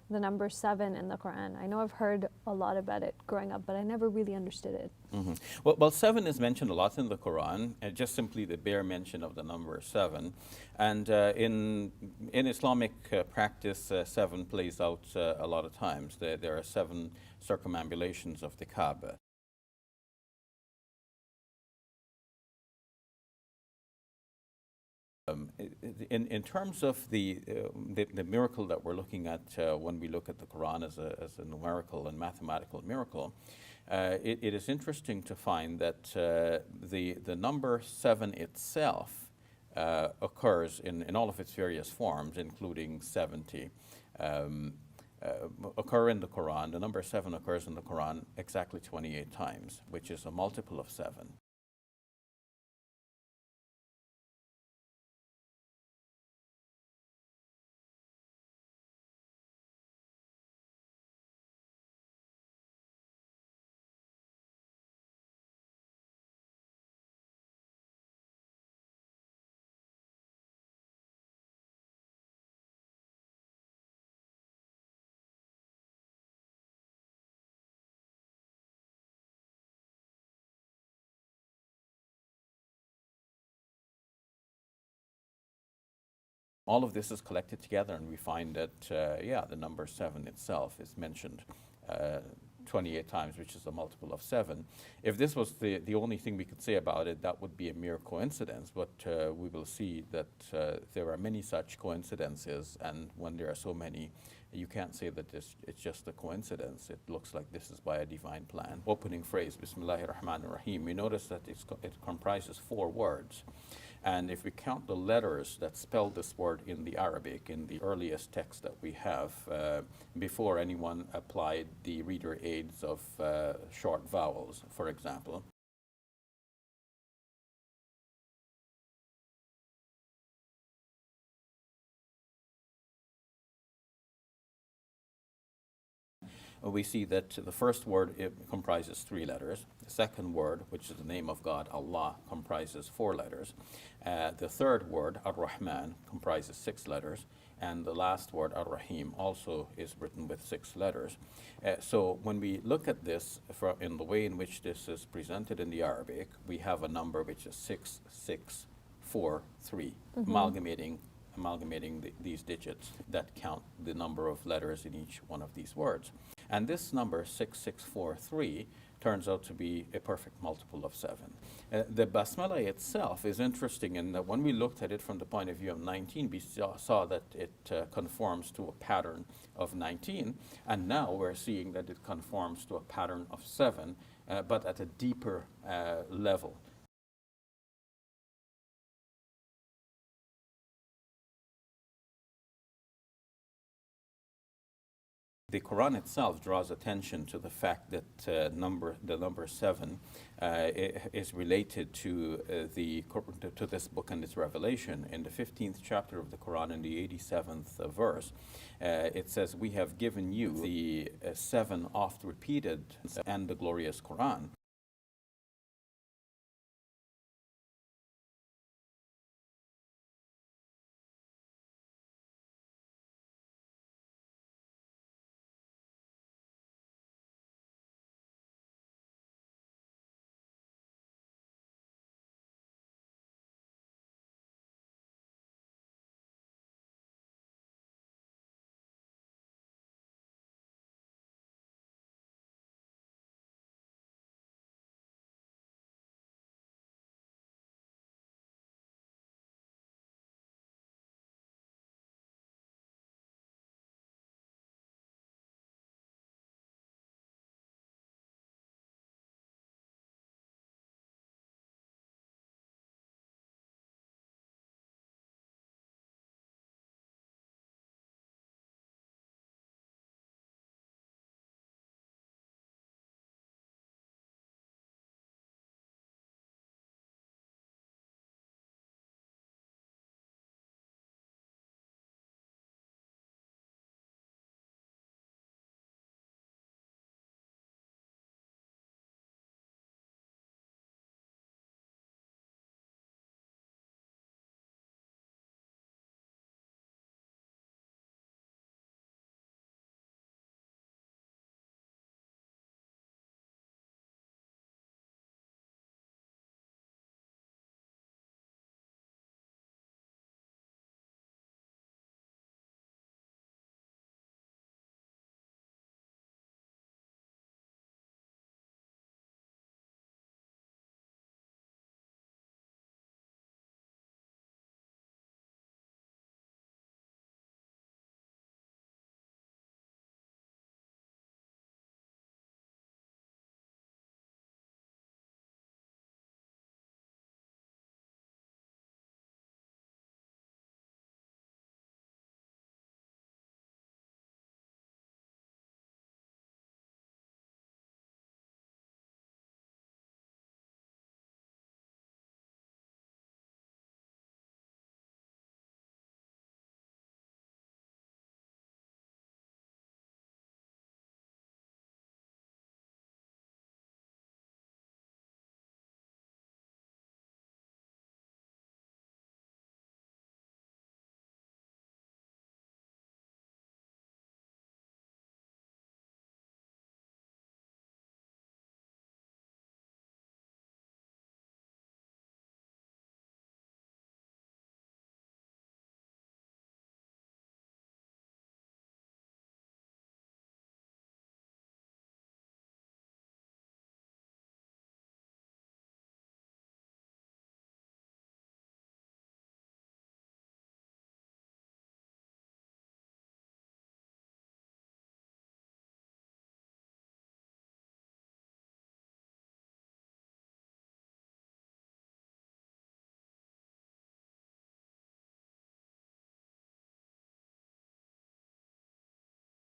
the number 7 in the Quran? I know I've heard a lot about it growing up, but I never really understood it. Well, 7 is mentioned a lot in the Quran, just simply the bare mention of the number 7. And in Islamic practice, 7 plays out a lot of times. There are 7 circumambulations of the Kaaba. In terms of the miracle that we're looking at when we look at the Quran as a numerical and mathematical miracle, it is interesting to find that the number 7 itself occurs in all of its various forms, including 70, occur in the Quran. The number 7 occurs in the Quran exactly 28 times, which is a multiple of 7. All of this is collected together, and we find that, the number 7 itself is mentioned 28 times, which is a multiple of 7. If this was the only thing we could say about it, that would be a mere coincidence, but we will see that there are many such coincidences, and when there are so many, you can't say that it's just a coincidence. It looks like this is by a divine plan. Opening phrase, Bismillahir Rahmanir Rahim, we notice that it comprises 4 words. And if we count the letters that spell this word in the Arabic, in the earliest text that we have, before anyone applied the reader aids of short vowels, for example, we see that the first word comprises 3 letters. The second word, which is the name of God, Allah, comprises 4 letters. The third word, Ar-Rahman, comprises 6 letters. And the last word, Ar-Rahim, also is written with 6 letters. So when we look at this in the way in which this is presented in the Arabic, we have a number which is 6, 6, 4, 3, amalgamating these digits that count the number of letters in each one of these words. And this number, 6643, turns out to be a perfect multiple of 7. The basmala itself is interesting in that when we looked at it from the point of view of 19, we saw that it conforms to a pattern of 19, and now we're seeing that it conforms to a pattern of 7, but at a deeper level. The Quran itself draws attention to the fact that the number 7 is related to this book and its revelation. In the 15th chapter of the Quran, in the 87th verse, it says, "We have given you the 7 oft repeated and the glorious Quran."